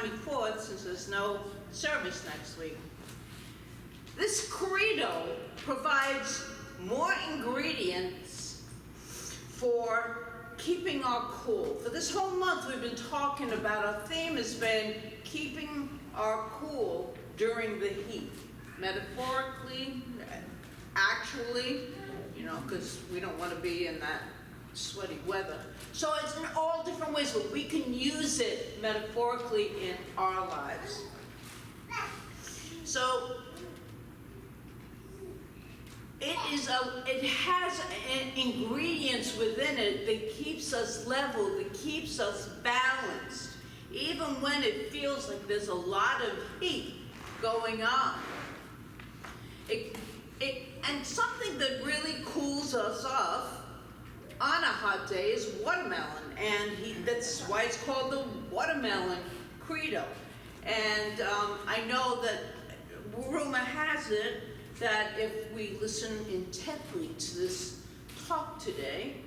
24th, since there's no service next week. This credo provides more ingredients for keeping our cool. For this whole month, we've been talking about, our theme has been keeping our cool during the heat. Metaphorically, actually, you know, because we don't want to be in that sweaty weather. So it's in all different ways, but we can use it metaphorically in our lives. So it has ingredients within it that keeps us level, that keeps us balanced, even when it feels like there's a lot of heat going on. And something that really cools us off on a hot day is watermelon, and that's why it's called the watermelon credo. And I know that rumor has it that if we listen intently to this talk today,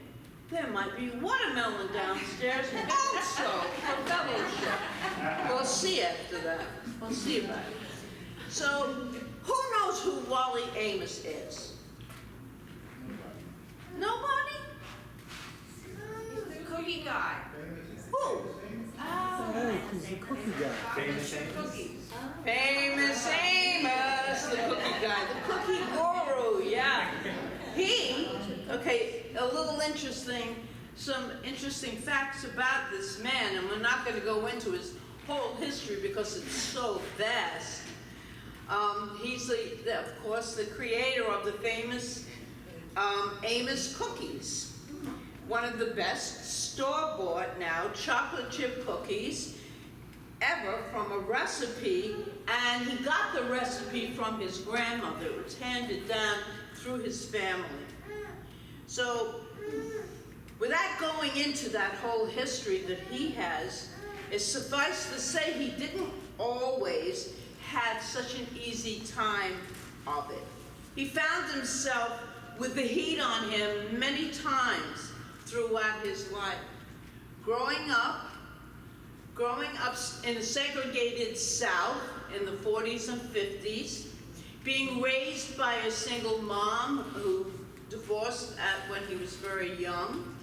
there might be watermelon downstairs also for fellowship. We'll see after that. We'll see about it. So, who knows who Wally Amos is? Nobody? The cookie guy. Who? Hey, he's the cookie guy. Famous cookies. Famous Amos, the cookie guy, the cookie guru, yeah. Okay, a little interesting, some interesting facts about this man, and we're not going to go into his whole history because it's so vast. He's, of course, the creator of the famous Amos cookies. One of the best store-bought now chocolate chip cookies ever from a recipe, and he got the recipe from his grandmother. It was handed down through his family. So, without going into that whole history that he has, it suffice to say he didn't always have such an easy time of it. He found himself with the heat on him many times throughout his life. Growing up in the segregated South in the 40s and 50s, being raised by a single mom who divorced when he was very young,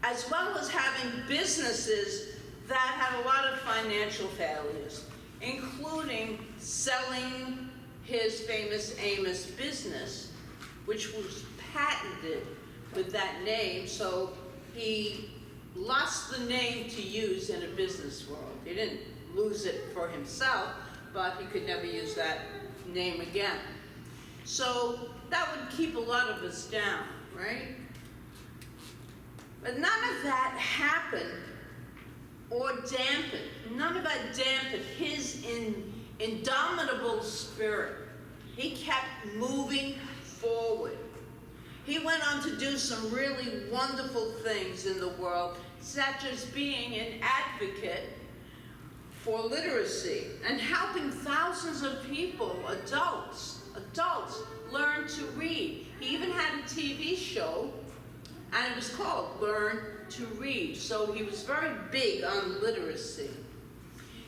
as well as having businesses that had a lot of financial failures, including selling his famous Amos business, which was patented with that name, so he lost the name to use in a business world. He didn't lose it for himself, but he could never use that name again. So that would keep a lot of us down, right? But none of that happened or dampened. None of that dampened his indomitable spirit. He kept moving forward. He went on to do some really wonderful things in the world, such as being an advocate for literacy and helping thousands of people, adults, learn to read. He even had a TV show, and it was called Learn to Read. So he was very big on literacy.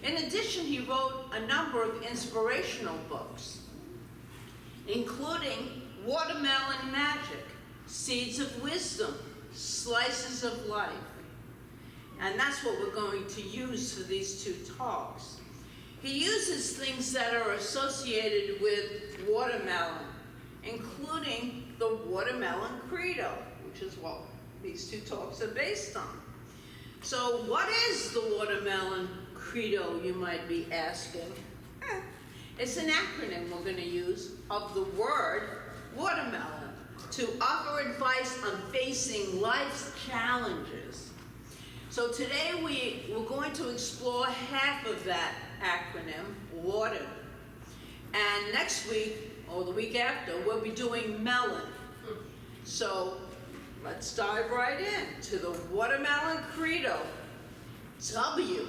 In addition, he wrote a number of inspirational books, including Watermelon Magic, Seeds of Wisdom, Slices of Life. And that's what we're going to use for these two talks. He uses things that are associated with watermelon, including the watermelon credo, which is what these two talks are based on. So what is the watermelon credo, you might be asking? It's an acronym we're going to use of the word watermelon to offer advice on facing life's challenges. So today we're going to explore half of that acronym, water. And next week, or the week after, we'll be doing melon. So let's dive right in to the watermelon credo. W.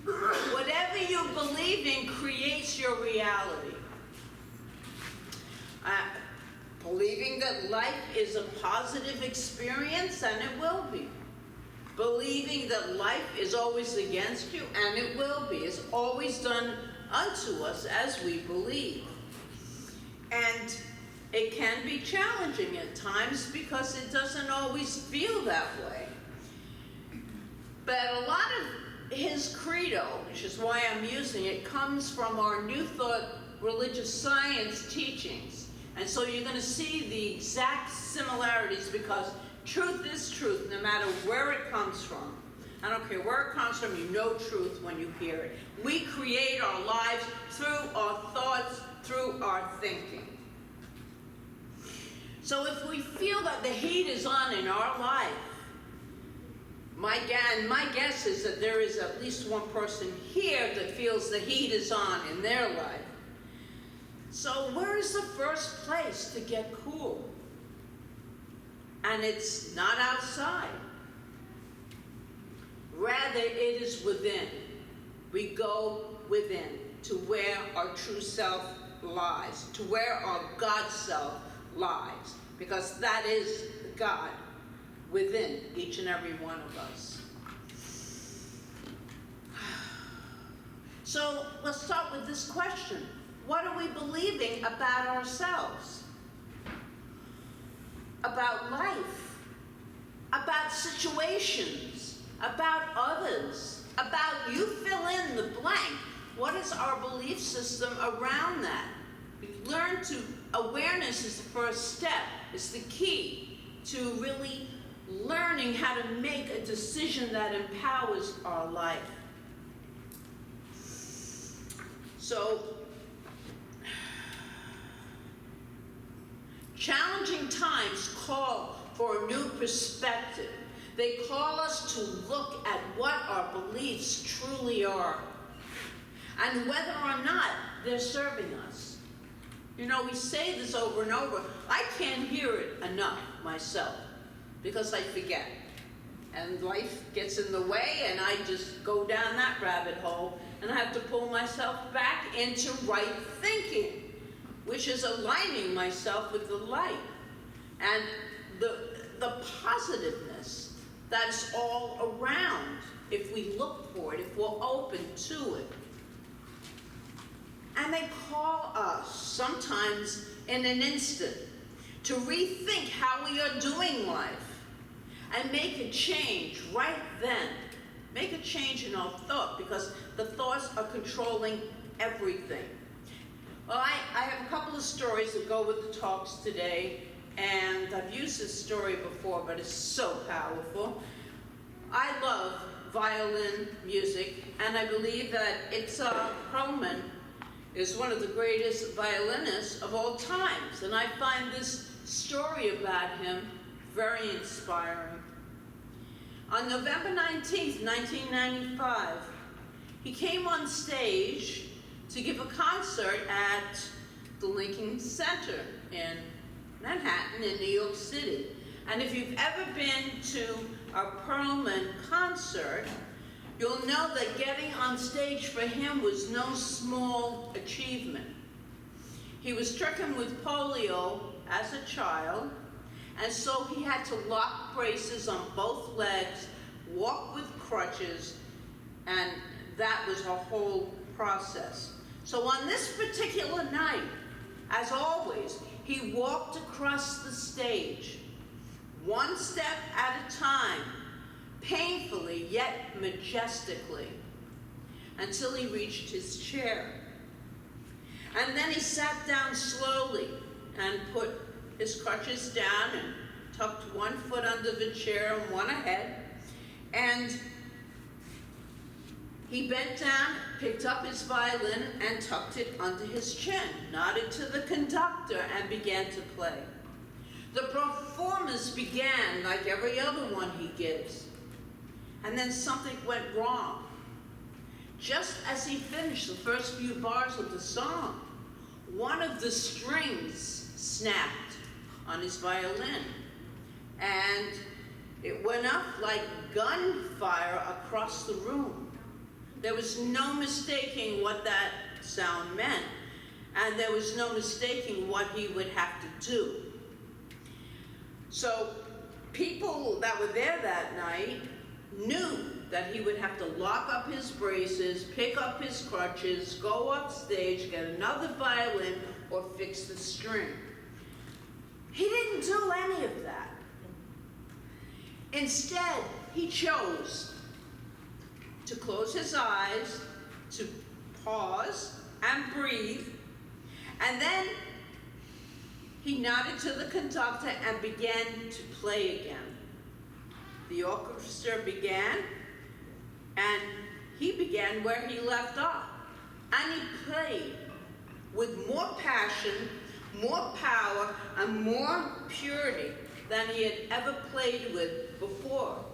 Whatever you believe in creates your reality. Believing that life is a positive experience, and it will be. believing that life is always against you, and it will be. It's always done unto us as we believe. And it can be challenging at times because it doesn't always feel that way. But a lot of his credo, which is why I'm using it, comes from our New Thought religious science teachings. And so you're going to see the exact similarities because truth is truth no matter where it comes from. I don't care where it comes from, you know truth when you hear it. We create our lives through our thoughts, through our thinking. So if we feel that the heat is on in our life, my guess is that there is at least one person here that feels the heat is on in their life. So where is the first place to get cool? And it's not outside. Rather, it is within. We go within to where our true self lies, to where our God self lies, because that is God within each and every one of us. So let's start with this question. What are we believing about ourselves? About life? About situations? About others? About you fill in the blank. What is our belief system around that? We learn to, awareness is the first step. It's the key to really learning how to make a decision that empowers our life. So, challenging times call for a new perspective. They call us to look at what our beliefs truly are and whether or not they're serving us. You know, we say this over and over. I can't hear it enough myself because I forget. And life gets in the way and I just go down that rabbit hole and I have to pull myself back into right thinking, which is aligning myself with the light and the positiveness that's all around if we look for it, if we're open to it. And they call us sometimes in an instant to rethink how we are doing life and make a change right then. Make a change in our thought because the thoughts are controlling everything. Well, I have a couple of stories that go with the talks today, and I've used this story before, but it's so powerful. I love violin music, and I believe that Perlman is one of the greatest violinists of all times, and I find this story about him very inspiring. On November 19th, 1995, he came on stage to give a concert at the Lincoln Center in Manhattan in New York City. And if you've ever been to a Perlman concert, you'll know that getting on stage for him was no small achievement. He was stricken with polio as a child, and so he had to lock braces on both legs, walk with crutches, and that was a whole process. So on this particular night, as always, he walked across the stage, one step at a time, painfully yet majestically, until he reached his chair. And then he sat down slowly and put his crutches down and tucked one foot under the chair and one ahead. And he bent down, picked up his violin, and tucked it under his chin, nodded to the conductor, and began to play. The performance began like every other one he gives. And then something went wrong. Just as he finished the first few bars of the song, one of the strings snapped on his violin, and it went up like gunfire across the room. There was no mistaking what that sound meant, and there was no mistaking what he would have to do. So people that were there that night knew that he would have to lock up his braces, pick up his crutches, go upstage, get another violin, or fix the string. He didn't do any of that. Instead, he chose to close his eyes, to pause and breathe, and then he nodded to the conductor and began to play again. The orchestra began, and he began where he left off. And he played with more passion, more power, and more purity than he had ever played with before.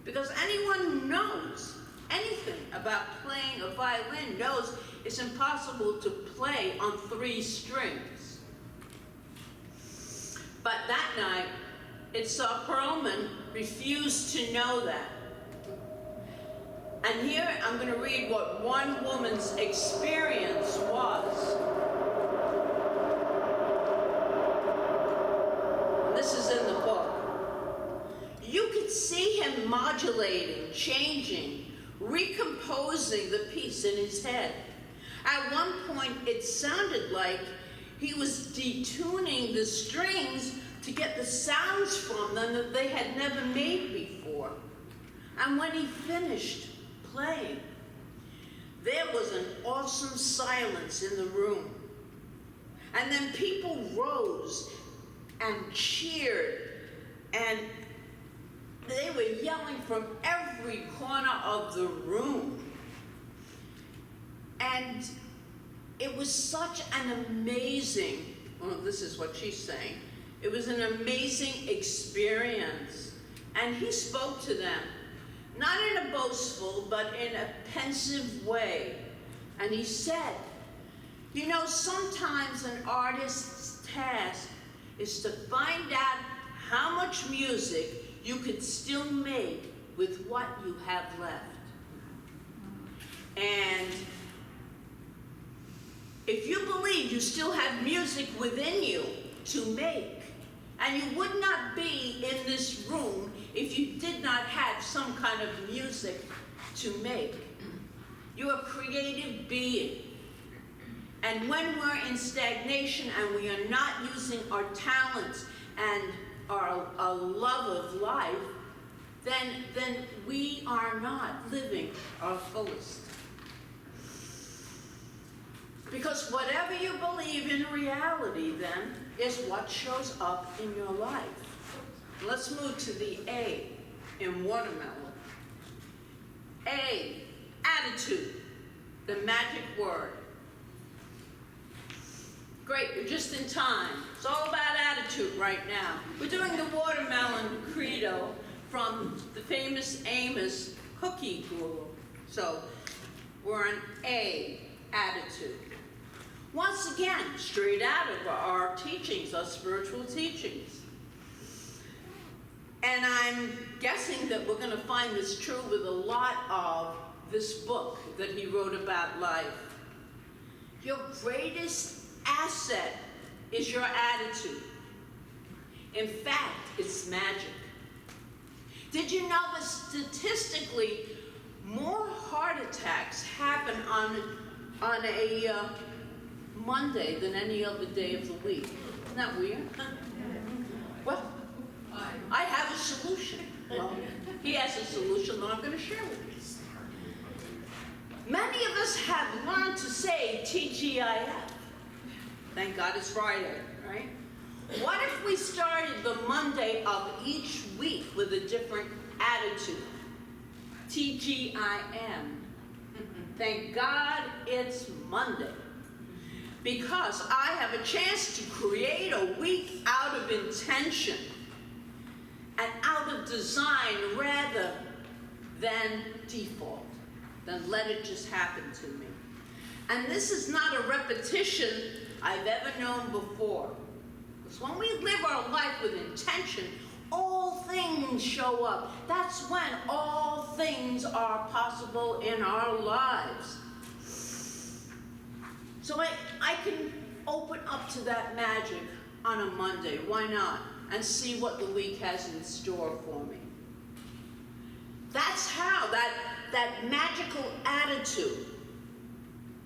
Because anyone who knows anything about playing a violin knows it's impossible to play on 3 strings. But that night, it saw Perlman refuse to know that. And here I'm going to read what one woman's experience was. And this is in the book. You could see him modulating, changing, recomposing the piece in his head. At one point, it sounded like he was detuning the strings to get the sounds from them that they had never made before. And when he finished playing, there was an awesome silence in the room. And then people rose and cheered, and they were yelling from every corner of the room. And it was such an amazing, well, this is what she's saying, it was an amazing experience. And he spoke to them, not in a boastful, but in a pensive way. And he said, you know, sometimes an artist's task is to find out how much music you could still make with what you have left. And if you believe you still have music within you to make, and you would not be in this room if you did not have some kind of music to make. You're a creative being. And when we're in stagnation and we are not using our talents and our love of life, then we are not living our fullest. Because whatever you believe in reality, then, is what shows up in your life. Let's move to the A in watermelon. A, attitude, the magic word. Great, we're just in time. It's all about attitude right now. We're doing the watermelon credo from the famous Amos cookie guru. So we're on A, attitude. Once again, straight out of our teachings, our spiritual teachings. And I'm guessing that we're going to find this true with a lot of this book that he wrote about life. Your greatest asset is your attitude. In fact, it's magic. Did you know that statistically more heart attacks happen on a Monday than any other day of the week? Isn't that weird? Well, I have a solution. Well, he has a solution that I'm going to share with you. Many of us have learned to say TGIF. Thank God it's Friday, right? What if we started the Monday of each week with a different attitude? TGIM. Thank God it's Monday. Because I have a chance to create a week out of intention and out of design rather than default, than let it just happen to me. And this is not a repetition I've ever known before. Because when we live our life with intention, all things show up. That's when all things are possible in our lives. So I can open up to that magic on a Monday, why not? And see what the week has in store for me. That's how that magical attitude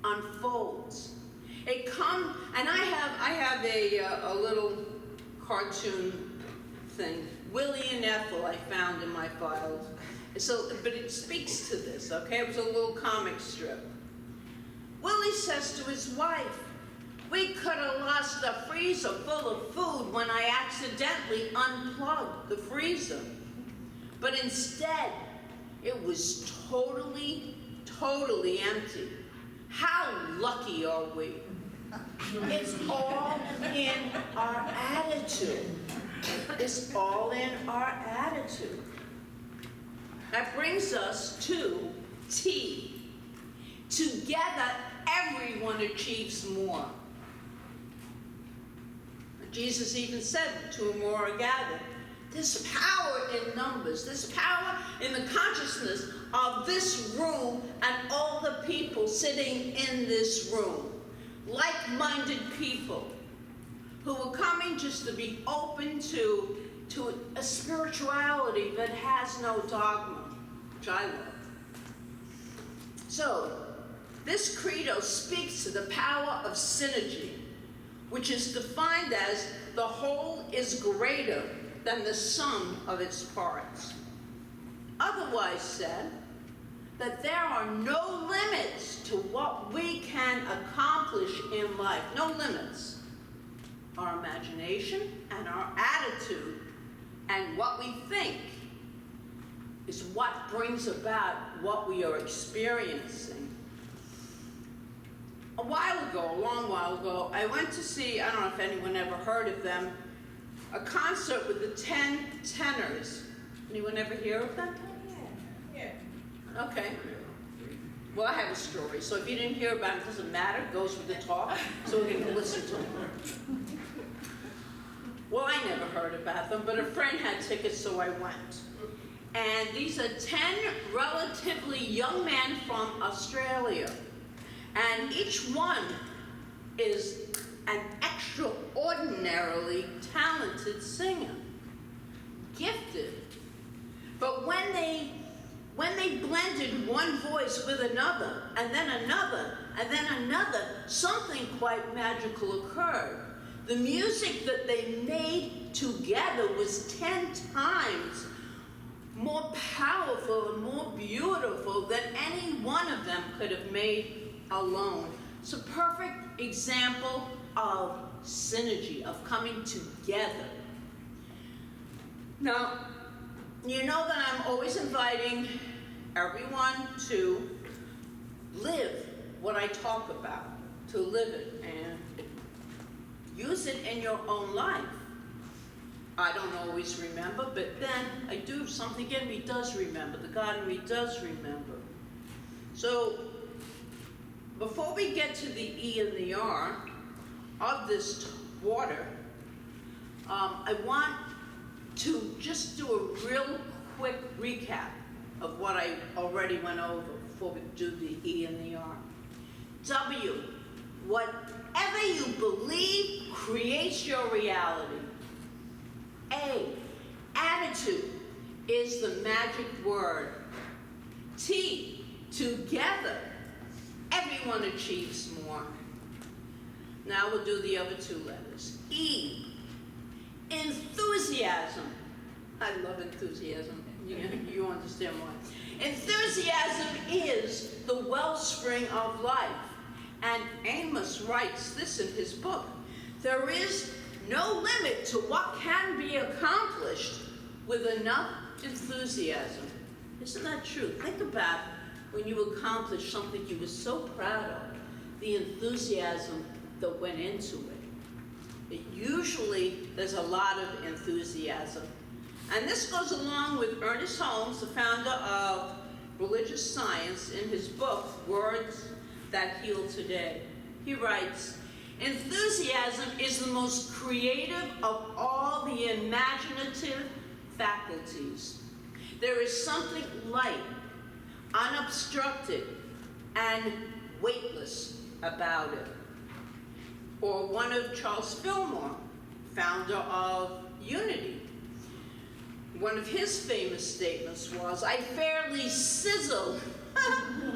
unfolds. It comes, and I have a little cartoon thing, Willie and Ethel, I found in my files. So, but it speaks to this, okay? It was a little comic strip. Willie says to his wife, "We could have lost the freezer full of food when I accidentally unplugged the freezer. But instead, it was totally empty. How lucky are we?" It's all in our attitude. It's all in our attitude. That brings us to T. Together, everyone achieves more. Jesus even said, "Two or more are gathered." There's power in numbers. There's power in the consciousness of this room and all the people sitting in this room. Like-minded people who are coming just to be open to a spirituality that has no dogma, which I love. So, this credo speaks to the power of synergy, which is defined as the whole is greater than the sum of its parts. Otherwise said, that there are no limits to what we can accomplish in life. No limits. Our imagination and our attitude and what we think is what brings about what we are experiencing. A long while ago, I went to see, I don't know if anyone ever heard of them, a concert with the 10 Tenors. Anyone ever hear of them? Yeah. Okay. Well, I have a story, so if you didn't hear about it, it doesn't matter. It goes with the talk, so we can listen to them. Well, I never heard about them, but a friend had tickets, so I went. And these are 10 relatively young men from Australia. And each one is an extraordinarily talented singer. Gifted. But when they blended one voice with another, and then another, and then another, something quite magical occurred. The music that they made together was 10 times more powerful and more beautiful than any one of them could have made alone. It's a perfect example of synergy, of coming together. Now, you know that I'm always inviting everyone to live what I talk about, to live it and use it in your own life. I don't always remember, but then I do. Something in me does remember. The God in me does remember. So, before we get to the E and the R of this water, I want to just do a real quick recap of what I already went over before we do the E and the R. W, whatever you believe creates your reality. A, attitude is the magic word. T, together, everyone achieves more. Now we'll do the other two letters. E, enthusiasm. I love enthusiasm. You understand why. Enthusiasm is the wellspring of life. And Amos writes this in his book. There is no limit to what can be accomplished with enough enthusiasm. Isn't that true? Think about when you accomplish something you were so proud of, the enthusiasm that went into it. Usually, there's a lot of enthusiasm. And this goes along with Ernest Holmes, the founder of religious science, in his book, Words That Heal Today. He writes, enthusiasm is the most creative of all the imaginative faculties. There is something light, unobstructed, and weightless about it. Or one of Charles Fillmore, founder of Unity. One of his famous statements was, I fairly sizzle.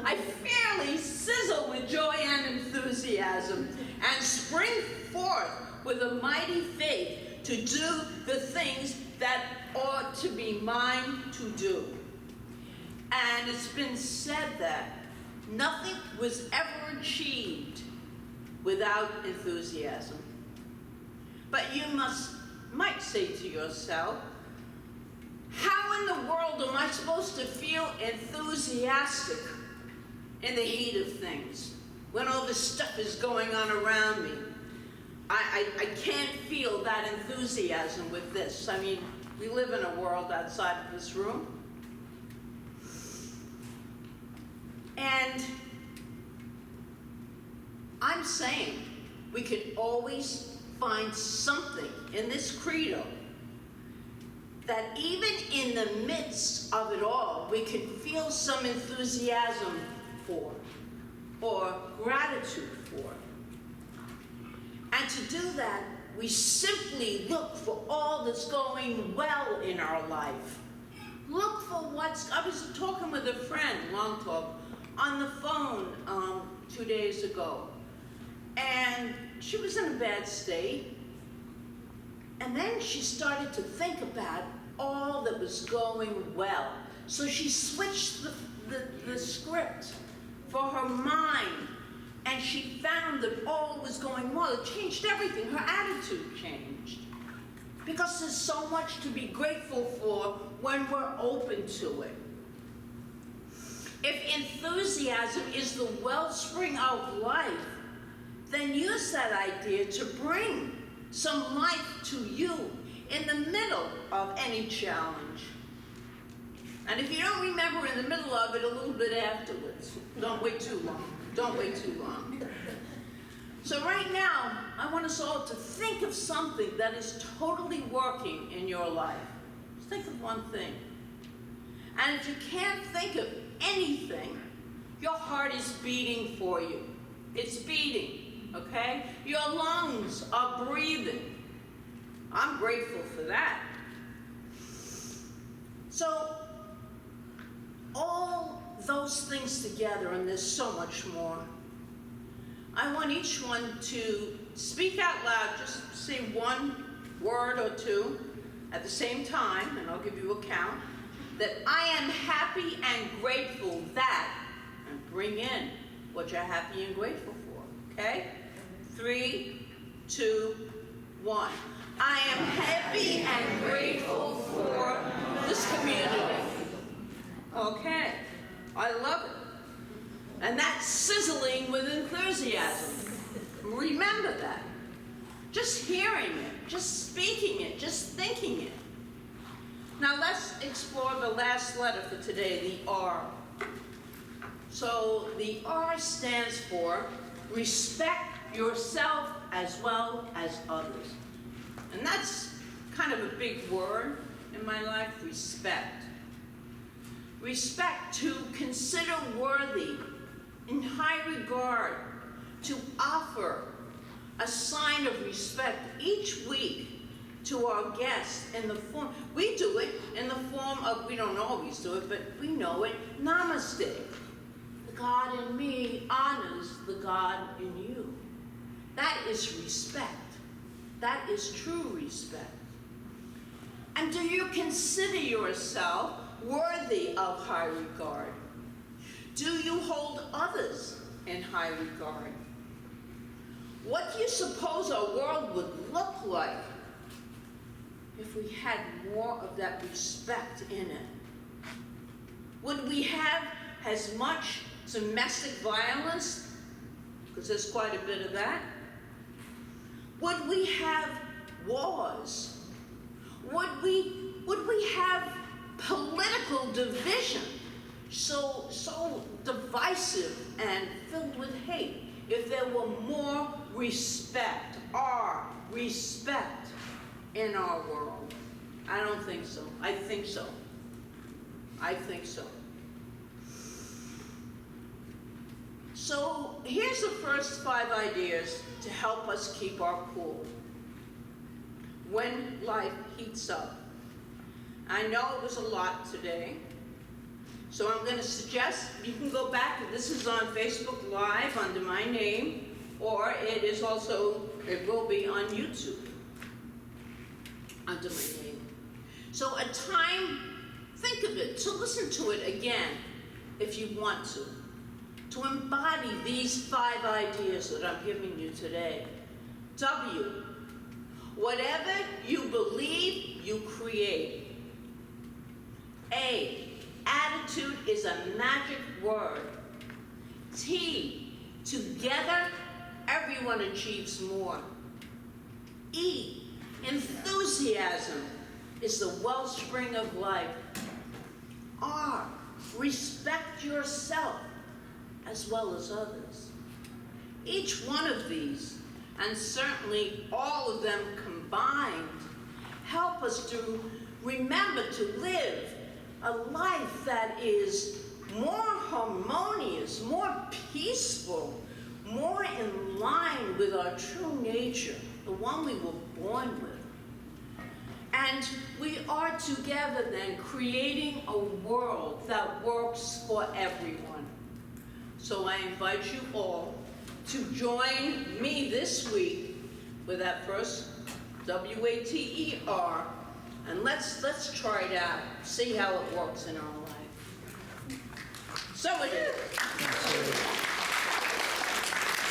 I fairly sizzle with joy and enthusiasm and spring forth with a mighty faith to do the things that ought to be mine to do. And it's been said that nothing was ever achieved without enthusiasm. But you might say to yourself, how in the world am I supposed to feel enthusiastic in the heat of things when all this stuff is going on around me? I can't feel that enthusiasm with this. I mean, we live in a world outside of this room. And I'm saying we can always find something in this credo that even in the midst of it all, we can feel some enthusiasm for or gratitude for. And to do that, we simply look for all that's going well in our life. Look for I was talking with a friend, long talk, on the phone 2 days ago. And she was in a bad state. And then she started to think about all that was going well. So she switched the script for her mind. And she found that all was going well. It changed everything. Her attitude changed. Because there's so much to be grateful for when we're open to it. If enthusiasm is the wellspring of life, then use that idea to bring some life to you in the middle of any challenge. And if you don't remember in the middle of it, a little bit afterwards. Don't wait too long. Don't wait too long. So right now, I want us all to think of something that is totally working in your life. Just think of one thing. And if you can't think of anything, your heart is beating for you. It's beating, okay? Your lungs are breathing. I'm grateful for that. So, all those things together, and there's so much more, I want each one to speak out loud, just say one word or two at the same time, and I'll give you a count, that I am happy and grateful that, and bring in what you're happy and grateful for, okay? 3, 2, 1. I am happy and grateful for this community. Okay, I love it. And that's sizzling with enthusiasm. Remember that. Just hearing it, just speaking it, just thinking it. Now let's explore the last letter for today, the R. So the R stands for respect yourself as well as others. And that's kind of a big word in my life, respect. Respect, to consider worthy, in high regard, to offer a sign of respect each week to our guests in the form, we do it in the form of, we don't always do it, but we know it, namaste. The God in me honors the God in you. That is respect. That is true respect. And do you consider yourself worthy of high regard? Do you hold others in high regard? What do you suppose our world would look like if we had more of that respect in it? Would we have as much domestic violence? Because there's quite a bit of that. Would we have wars? Would we have political division so divisive and filled with hate if there were more respect, our respect in our world? I don't think so. I think so. I think so. So here's the first 5 ideas to help us keep our cool when life heats up. I know it was a lot today. So I'm going to suggest you can go back, and this is on Facebook Live under my name, or it will be on YouTube under my name. So a time, think of it, to listen to it again if you want to embody these 5 ideas that I'm giving you today. W, whatever you believe, you create. A, attitude is a magic word. T, together, everyone achieves more. E, enthusiasm is the wellspring of life. R, respect yourself as well as others. Each one of these, and certainly all of them combined, help us to remember to live a life that is more harmonious, more peaceful, more in line with our true nature, the one we were born with. And we are together then creating a world that works for everyone. So I invite you all to join me this week with that first W-A-T-E-R, and let's try it out, see how it works in our life. So it is.